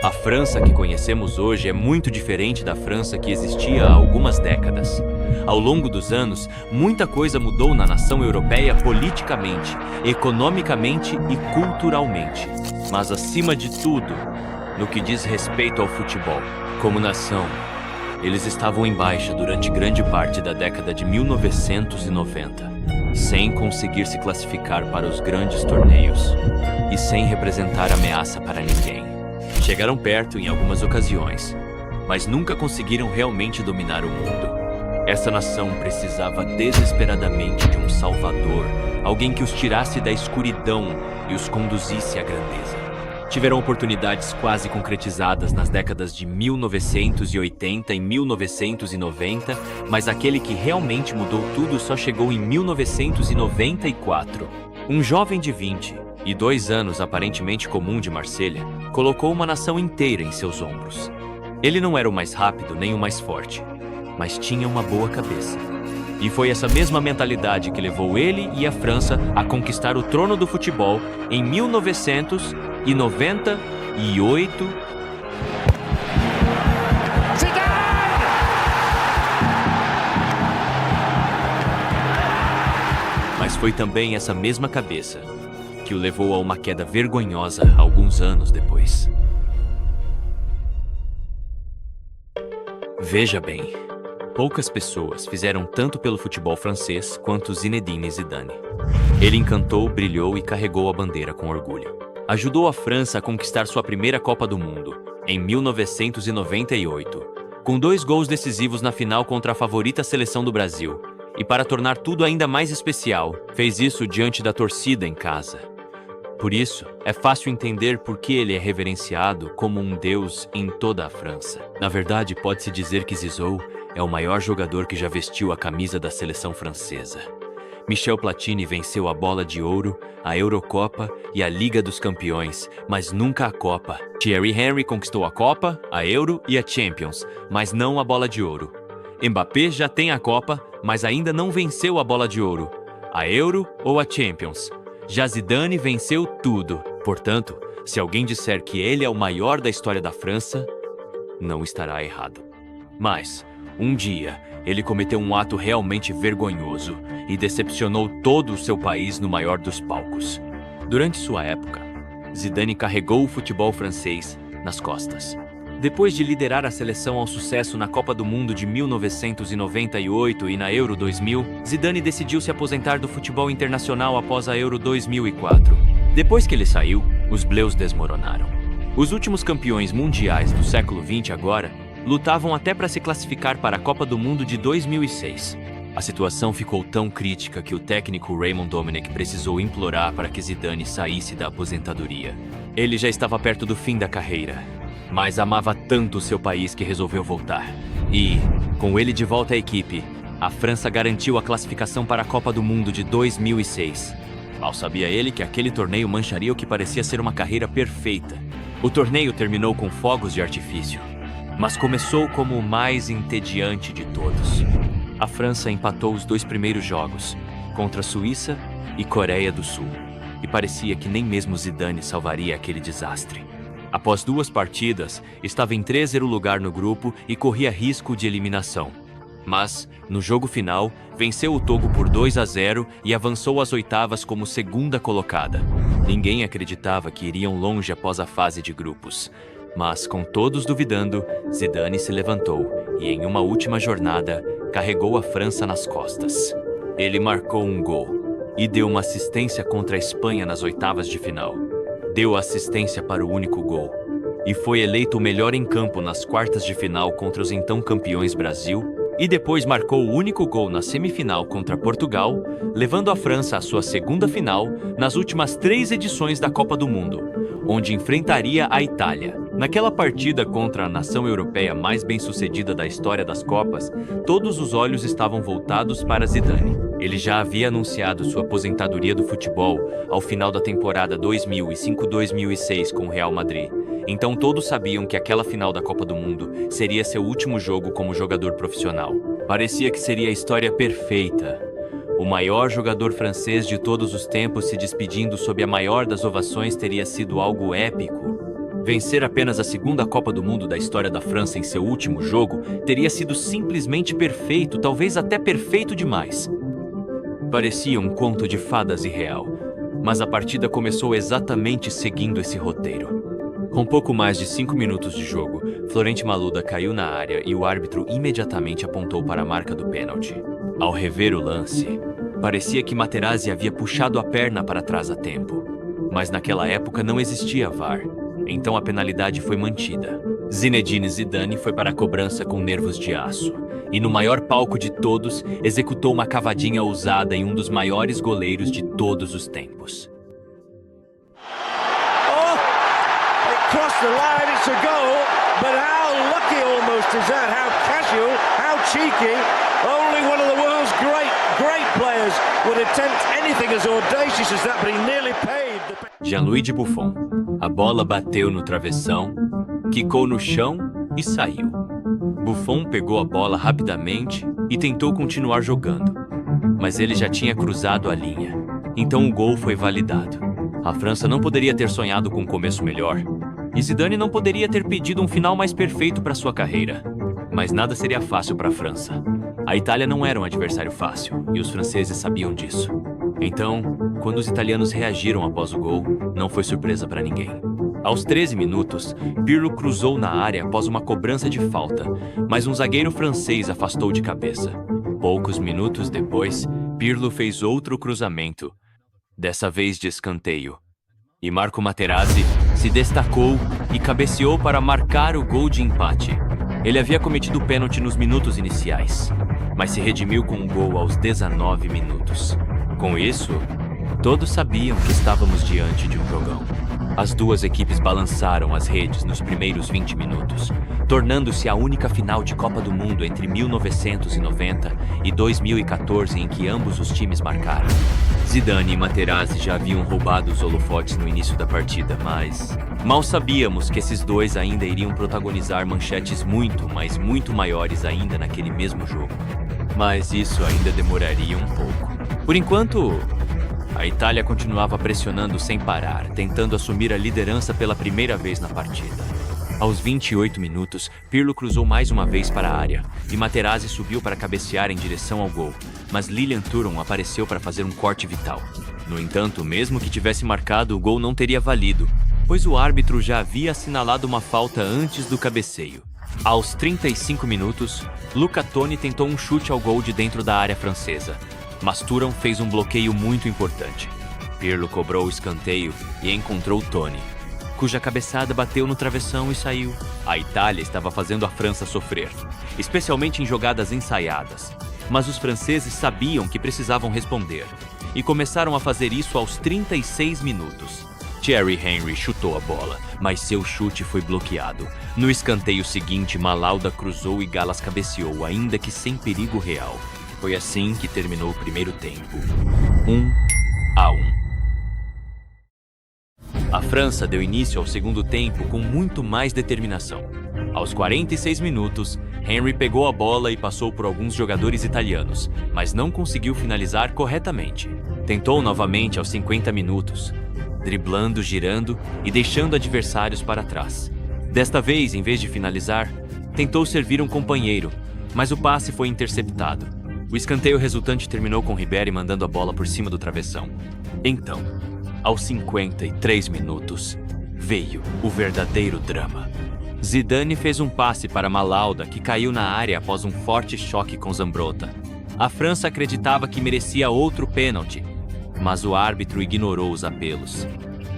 A França que conhecemos hoje é muito diferente da França que existia há algumas décadas. Ao longo dos anos, muita coisa mudou na nação europeia politicamente, economicamente e culturalmente. Mas acima de tudo, no que diz respeito ao futebol, como nação, eles estavam em baixa durante grande parte da década de 1990, sem conseguir se classificar para os grandes torneios e sem representar ameaça para ninguém. Chegaram perto em algumas ocasiões, mas nunca conseguiram realmente dominar o mundo. Essa nação precisava desesperadamente de um salvador, alguém que os tirasse da escuridão e os conduzisse à grandeza. Tiveram oportunidades quase concretizadas nas décadas de 1980 e 1990, mas aquele que realmente mudou tudo só chegou em 1994. Um jovem de 22 anos, aparentemente comum de Marselha, colocou uma nação inteira em seus ombros. Ele não era o mais rápido nem o mais forte, mas tinha uma boa cabeça. E foi essa mesma mentalidade que levou ele e a França a conquistar o trono do futebol em 1998. Mas foi também essa mesma cabeça que o levou a uma queda vergonhosa alguns anos depois. Veja bem, poucas pessoas fizeram tanto pelo futebol francês quanto Zinedine Zidane. Ele encantou, brilhou e carregou a bandeira com orgulho. Ajudou a França a conquistar sua primeira Copa do Mundo, em 1998, com 2 gols decisivos na final contra a favorita seleção do Brasil. E para tornar tudo ainda mais especial, fez isso diante da torcida em casa. Por isso, é fácil entender por que ele é reverenciado como um deus em toda a França. Na verdade, pode-se dizer que Zizou é o maior jogador que já vestiu a camisa da seleção francesa. Michel Platini venceu a Bola de Ouro, a Eurocopa e a Liga dos Campeões, mas nunca a Copa. Thierry Henry conquistou a Copa, a Euro e a Champions, mas não a Bola de Ouro. Mbappé já tem a Copa, mas ainda não venceu a Bola de Ouro, a Euro ou a Champions. Já Zidane venceu tudo. Portanto, se alguém disser que ele é o maior da história da França, não estará errado. Mas, um dia, ele cometeu um ato realmente vergonhoso e decepcionou todo o seu país no maior dos palcos. Durante sua época, Zidane carregou o futebol francês nas costas. Depois de liderar a seleção ao sucesso na Copa do Mundo de 1998 e na Euro 2000, Zidane decidiu se aposentar do futebol internacional após a Euro 2004. Depois que ele saiu, os Bleus desmoronaram. Os últimos campeões mundiais do século XX agora lutavam até para se classificar para a Copa do Mundo de 2006. A situação ficou tão crítica que o técnico Raymond Domenech precisou implorar para que Zidane saísse da aposentadoria. Ele já estava perto do fim da carreira, mas amava tanto o seu país que resolveu voltar. E, com ele de volta à equipe, a França garantiu a classificação para a Copa do Mundo de 2006. Mal sabia ele que aquele torneio mancharia o que parecia ser uma carreira perfeita. O torneio terminou com fogos de artifício, mas começou como o mais entediante de todos. A França empatou os 2 primeiros jogos, contra a Suíça e Coreia do Sul, e parecia que nem mesmo Zidane salvaria aquele desastre. Após 2 partidas, estava em 3º lugar no grupo e corria risco de eliminação. Mas, no jogo final, venceu o Togo por 2-0 e avançou às oitavas como 2ª colocada. Ninguém acreditava que iriam longe após a fase de grupos. Mas, com todos duvidando, Zidane se levantou e, em uma última jornada, carregou a França nas costas. Ele marcou um gol e deu uma assistência contra a Espanha nas oitavas de final. Deu assistência para o único gol e foi eleito o melhor em campo nas quartas de final contra os então campeões Brasil e depois marcou o único gol na semifinal contra Portugal, levando a França à sua 2ª final nas últimas 3 edições da Copa do Mundo, onde enfrentaria a Itália. Naquela partida contra a nação europeia mais bem-sucedida da história das Copas, todos os olhos estavam voltados para Zidane. Ele já havia anunciado sua aposentadoria do futebol ao final da temporada 2005-2006 com o Real Madrid. Então todos sabiam que aquela final da Copa do Mundo seria seu último jogo como jogador profissional. Parecia que seria a história perfeita. O maior jogador francês de todos os tempos se despedindo sob a maior das ovações teria sido algo épico. Vencer apenas a segunda Copa do Mundo da história da França em seu último jogo teria sido simplesmente perfeito, talvez até perfeito demais. Parecia um conto de fadas irreal, mas a partida começou exatamente seguindo esse roteiro. Com pouco mais de 5 minutos de jogo, Florent Malouda caiu na área e o árbitro imediatamente apontou para a marca do pênalti. Ao rever o lance, parecia que Materazzi havia puxado a perna para trás a tempo. Mas naquela época não existia VAR, então a penalidade foi mantida. Zinedine Zidane foi para a cobrança com nervos de aço, e no maior palco de todos, executou uma cavadinha ousada em um dos maiores goleiros de todos os tempos. Crossed the line, it's a goal, but how lucky almost is that? How casual, how cheeky. Only one of the world's great players would attempt anything as audacious as that, but he nearly paid. Gianluigi Buffon. A bola bateu no travessão, quicou no chão e saiu. Buffon pegou a bola rapidamente e tentou continuar jogando, mas ele já tinha cruzado a linha, então o gol foi validado. A França não poderia ter sonhado com um começo melhor. E Zidane não poderia ter pedido um final mais perfeito para sua carreira. Mas nada seria fácil para a França. A Itália não era um adversário fácil, e os franceses sabiam disso. Então, quando os italianos reagiram após o gol, não foi surpresa para ninguém. Aos 13 minutos, Pirlo cruzou na área após uma cobrança de falta, mas um zagueiro francês afastou de cabeça. Poucos minutos depois, Pirlo fez outro cruzamento, dessa vez de escanteio. E Marco Materazzi se destacou e cabeceou para marcar o gol de empate. Ele havia cometido o pênalti nos minutos iniciais, mas se redimiu com um gol aos 19 minutos. Com isso, todos sabiam que estávamos diante de um jogão. As duas equipes balançaram as redes nos primeiros 20 minutos, tornando-se a única final de Copa do Mundo entre 1990 e 2014 em que ambos os times marcaram. Zidane e Materazzi já haviam roubado os holofotes no início da partida, mas mal sabíamos que esses dois ainda iriam protagonizar manchetes muito maiores ainda naquele mesmo jogo. Mas isso ainda demoraria um pouco. Por enquanto, a Itália continuava pressionando sem parar, tentando assumir a liderança pela primeira vez na partida. Aos 28 minutos, Pirlo cruzou mais uma vez para a área, e Materazzi subiu para cabecear em direção ao gol, mas Lilian Thuram apareceu para fazer um corte vital. No entanto, mesmo que tivesse marcado, o gol não teria valido, pois o árbitro já havia assinalado uma falta antes do cabeceio. Aos 35 minutos, Luca Toni tentou um chute ao gol de dentro da área francesa, mas Thuram fez um bloqueio muito importante. Pirlo cobrou o escanteio e encontrou Toni, cuja cabeçada bateu no travessão e saiu. A Itália estava fazendo a França sofrer, especialmente em jogadas ensaiadas. Mas os franceses sabiam que precisavam responder, e começaram a fazer isso aos 36 minutos. Thierry Henry chutou a bola, mas seu chute foi bloqueado. No escanteio seguinte, Malouda cruzou e Gallas cabeceou, ainda que sem perigo real. Foi assim que terminou o primeiro tempo. 1-1. A França deu início ao segundo tempo com muito mais determinação. Aos 46 minutos, Henry pegou a bola e passou por alguns jogadores italianos, mas não conseguiu finalizar corretamente. Tentou novamente aos 50 minutos, driblando, girando e deixando adversários para trás. Desta vez, em vez de finalizar, tentou servir um companheiro, mas o passe foi interceptado. O escanteio resultante terminou com Ribéry mandando a bola por cima do travessão. Então, aos 53 minutos, veio o verdadeiro drama. Zidane fez um passe para Malouda, que caiu na área após um forte choque com Zambrotta. A França acreditava que merecia outro pênalti, mas o árbitro ignorou os apelos.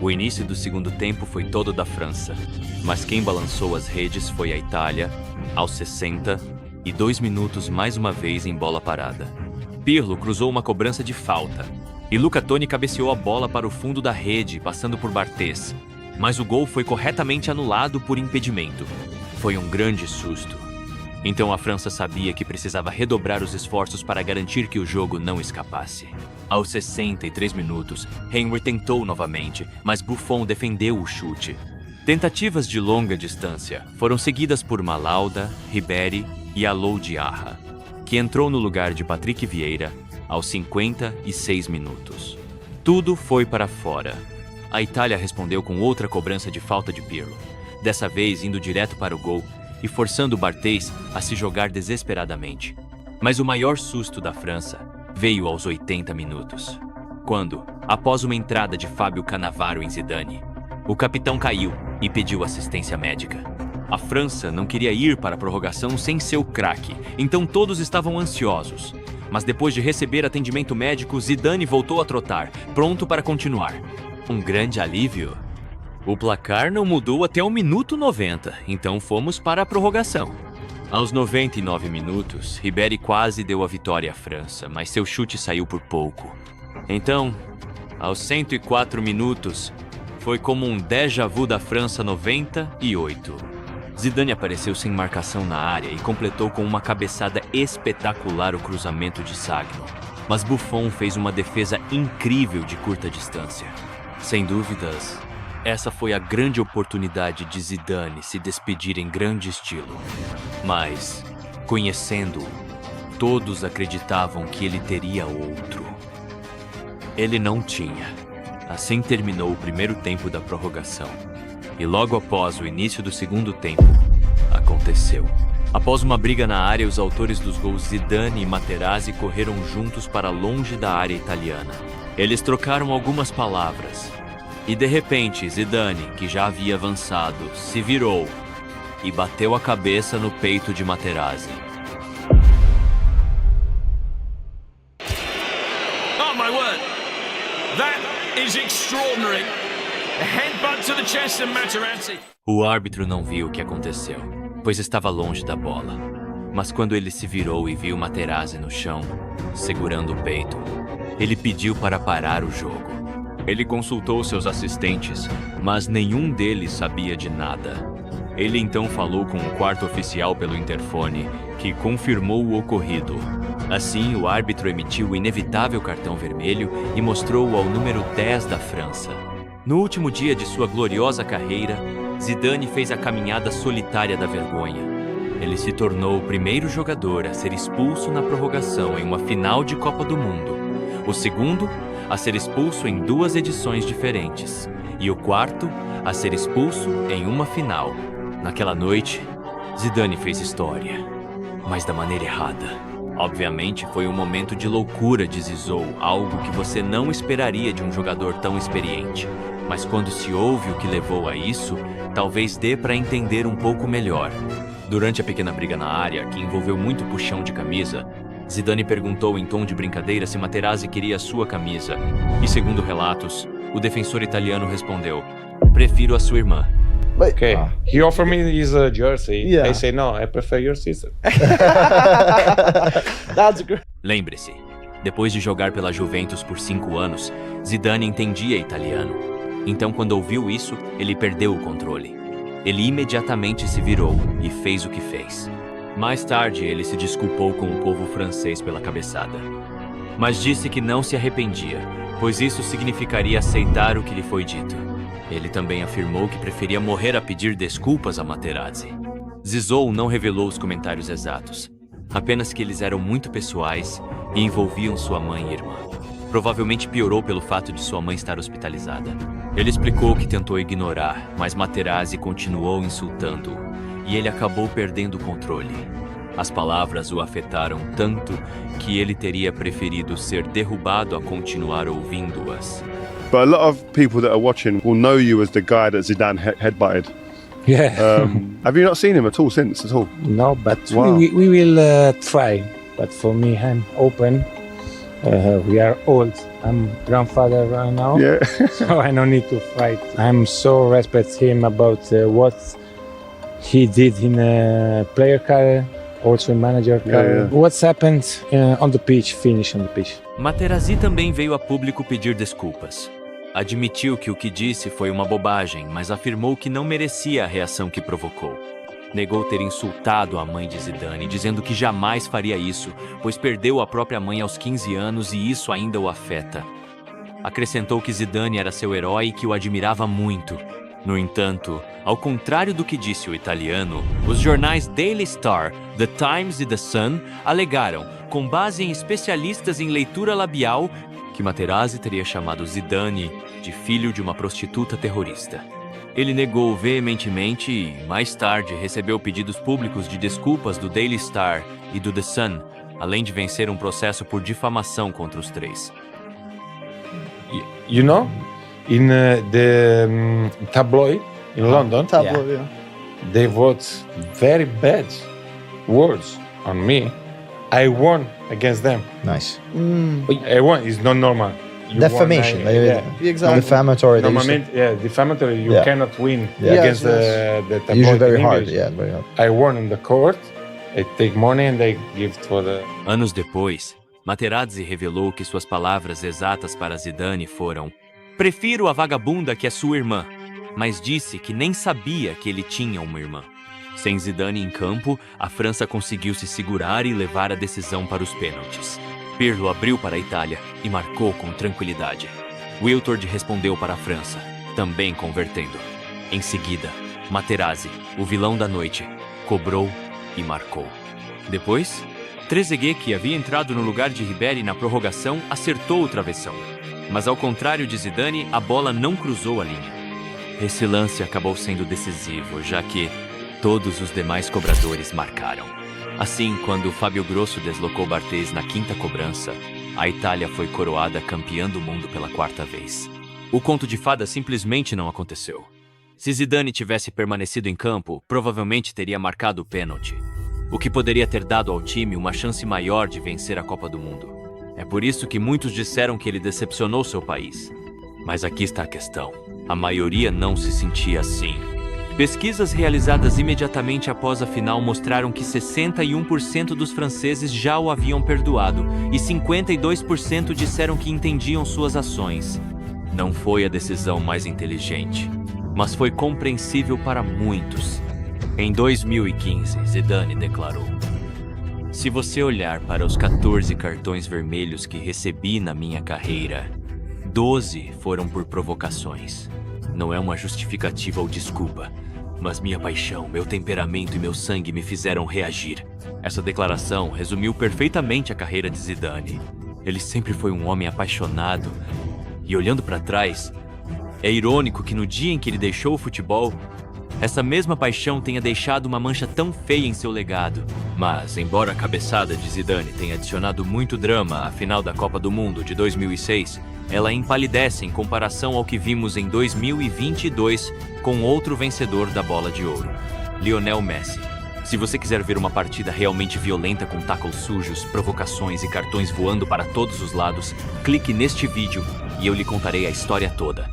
O início do segundo tempo foi todo da França, mas quem balançou as redes foi a Itália, aos 62 minutos mais uma vez em bola parada. Pirlo cruzou uma cobrança de falta, e Luca Toni cabeceou a bola para o fundo da rede, passando por Barthez. Mas o gol foi corretamente anulado por impedimento. Foi um grande susto. Então a França sabia que precisava redobrar os esforços para garantir que o jogo não escapasse. Aos 63 minutos, Henry tentou novamente, mas Buffon defendeu o chute. Tentativas de longa distância foram seguidas por Malouda, Ribéry e Alou Diarra, que entrou no lugar de Patrick Vieira aos 56 minutos. Tudo foi para fora. A Itália respondeu com outra cobrança de falta de Pirlo, dessa vez indo direto para o gol e forçando o Barthez a se jogar desesperadamente. Mas o maior susto da França veio aos 80 minutos, quando, após uma entrada de Fábio Cannavaro em Zidane, o capitão caiu e pediu assistência médica. A França não queria ir para a prorrogação sem seu craque, então todos estavam ansiosos. Mas depois de receber atendimento médico, Zidane voltou a trotar, pronto para continuar. Um grande alívio. O placar não mudou até o minuto 90, então fomos para a prorrogação. Aos 99 minutos, Ribéry quase deu a vitória à França, mas seu chute saiu por pouco. Então, aos 104 minutos, foi como um déjà vu da França 98. Zidane apareceu sem marcação na área e completou com uma cabeçada espetacular o cruzamento de Sagno. Mas Buffon fez uma defesa incrível de curta distância. Sem dúvidas, essa foi a grande oportunidade de Zidane se despedir em grande estilo. Mas, conhecendo-o, todos acreditavam que ele teria outro. Ele não tinha. Assim terminou o primeiro tempo da prorrogação. E logo após o início do segundo tempo, aconteceu. Após uma briga na área, os autores dos gols Zidane e Materazzi correram juntos para longe da área italiana. Eles trocaram algumas palavras. E de repente, Zidane, que já havia avançado, se virou e bateu a cabeça no peito de Materazzi. Oh my word! That is extraordinary! A headbutt to the chest of Materazzi. O árbitro não viu o que aconteceu, pois estava longe da bola. Mas quando ele se virou e viu Materazzi no chão, segurando o peito, ele pediu para parar o jogo. Ele consultou seus assistentes, mas nenhum deles sabia de nada. Ele então falou com o quarto oficial pelo interfone, que confirmou o ocorrido. Assim, o árbitro emitiu o inevitável cartão vermelho e mostrou-o ao número 10 da França. No último dia de sua gloriosa carreira, Zidane fez a caminhada solitária da vergonha. Ele se tornou o primeiro jogador a ser expulso na prorrogação em uma final de Copa do Mundo, o segundo a ser expulso em 2 edições diferentes, e o quarto a ser expulso em uma final. Naquela noite, Zidane fez história, mas da maneira errada. Obviamente, foi um momento de loucura de Zizou, algo que você não esperaria de um jogador tão experiente. Mas quando se ouve o que levou a isso, talvez dê para entender um pouco melhor. Durante a pequena briga na área, que envolveu muito puxão de camisa, Zidane perguntou em tom de brincadeira se Materazzi queria a sua camisa. E segundo relatos, o defensor italiano respondeu: "Prefiro a sua irmã." Okay, he offered me his jersey. Yeah. I say no, I prefer your sister. That's great. Lembre-se, depois de jogar pela Juventus por 5 anos, Zidane entendia italiano. Então, quando ouviu isso, ele perdeu o controle. Ele imediatamente se virou e fez o que fez. Mais tarde, ele se desculpou com o povo francês pela cabeçada. Mas disse que não se arrependia, pois isso significaria aceitar o que lhe foi dito. Ele também afirmou que preferia morrer a pedir desculpas a Materazzi. Zizou não revelou os comentários exatos, apenas que eles eram muito pessoais e envolviam sua mãe e irmã. Provavelmente piorou pelo fato de sua mãe estar hospitalizada. Ele explicou que tentou ignorar, mas Materazzi continuou insultando-o, e ele acabou perdendo o controle. As palavras o afetaram tanto que ele teria preferido ser derrubado a continuar ouvindo-as. But a lot of people that are watching will know you as the guy that Zidane headbutted. Yeah. Have you not seen him at all since at all? No, but Wow. we will try. But for me, I'm open. We are old. I'm grandfather right now, Yeah. so I don't need to fight. I'm so respect him about what he did in a player career, also in manager career. yeah. What's happened on the pitch, finish on the pitch. Materazzi também veio a público pedir desculpas. Admitiu que o que disse foi uma bobagem, mas afirmou que não merecia a reação que provocou. Negou ter insultado a mãe de Zidane, dizendo que jamais faria isso, pois perdeu a própria mãe aos 15 anos e isso ainda o afeta. Acrescentou que Zidane era seu herói e que o admirava muito. No entanto, ao contrário do que disse o italiano, os jornais Daily Star, The Times e The Sun alegaram, com base em especialistas em leitura labial, que Materazzi teria chamado Zidane de filho de uma prostituta terrorista. Ele negou veementemente e, mais tarde, recebeu pedidos públicos de desculpas do Daily Star e do The Sun, além de vencer um processo por difamação contra os três. You know, in the tabloid in London, Tabloid, yeah. they wrote very bad words on me. I won against them. Nice. I won. It's not normal. You Defamation. won, yeah. Exactly. Defamatory. they used to- Normalmente, yeah, defamatory. You Yeah. cannot win Yeah. against Yes, the tabloid. Usually very in hard. English. Yeah, very hard. I won in the court. I take money and I give for the. Anos depois, Materazzi revelou que suas palavras exatas para Zidane foram: "Prefiro a vagabunda que é sua irmã", mas disse que nem sabia que ele tinha uma irmã. Sem Zidane em campo, a França conseguiu se segurar e levar a decisão para os pênaltis. Pirlo abriu para a Itália e marcou com tranquilidade. Wiltord respondeu para a França, também convertendo. Em seguida, Materazzi, o vilão da noite, cobrou e marcou. Depois, Trezeguet, que havia entrado no lugar de Ribéry na prorrogação, acertou o travessão. Mas ao contrário de Zidane, a bola não cruzou a linha. Esse lance acabou sendo decisivo, já que todos os demais cobradores marcaram. Assim, quando Fábio Grosso deslocou Barthez na quinta cobrança, a Itália foi coroada campeã do mundo pela quarta vez. O conto de fada simplesmente não aconteceu. Se Zidane tivesse permanecido em campo, provavelmente teria marcado o pênalti, o que poderia ter dado ao time uma chance maior de vencer a Copa do Mundo. É por isso que muitos disseram que ele decepcionou seu país. Mas aqui está a questão. A maioria não se sentia assim. Pesquisas realizadas imediatamente após a final mostraram que 61% dos franceses já o haviam perdoado e 52% disseram que entendiam suas ações. Não foi a decisão mais inteligente, mas foi compreensível para muitos. Em 2015, Zidane declarou: "Se você olhar para os 14 cartões vermelhos que recebi na minha carreira, 12 foram por provocações. Não é uma justificativa ou desculpa, mas minha paixão, meu temperamento e meu sangue me fizeram reagir." Essa declaração resumiu perfeitamente a carreira de Zidane. Ele sempre foi um homem apaixonado. E olhando para trás, é irônico que no dia em que ele deixou o futebol, essa mesma paixão tenha deixado uma mancha tão feia em seu legado. Mas, embora a cabeçada de Zidane tenha adicionado muito drama à final da Copa do Mundo de 2006, ela empalidece em comparação ao que vimos em 2022 com outro vencedor da Bola de Ouro, Lionel Messi. Se você quiser ver uma partida realmente violenta com tacos sujos, provocações e cartões voando para todos os lados, clique neste vídeo e eu lhe contarei a história toda.